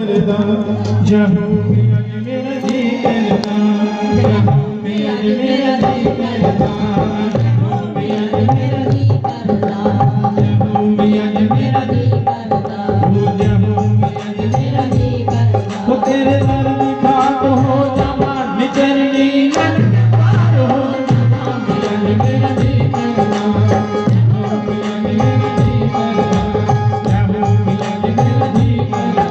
करता जहाँ भी आज मेरा जी करता जहाँ भी आज मेरा जी करता जहाँ भी आज मेरा जी करता जहाँ भी आज मेरा जी करता वो जहाँ भी आज मेरा जी करता वो तेरे दर की खाक हो जावा निचरनी मन पार हो जहाँ भी आज मेरा जी करता जहाँ भी आज मेरा जी करता जहाँ भी आज मेरा जी करता।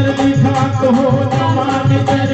अगर भी खाक हो जमा के चर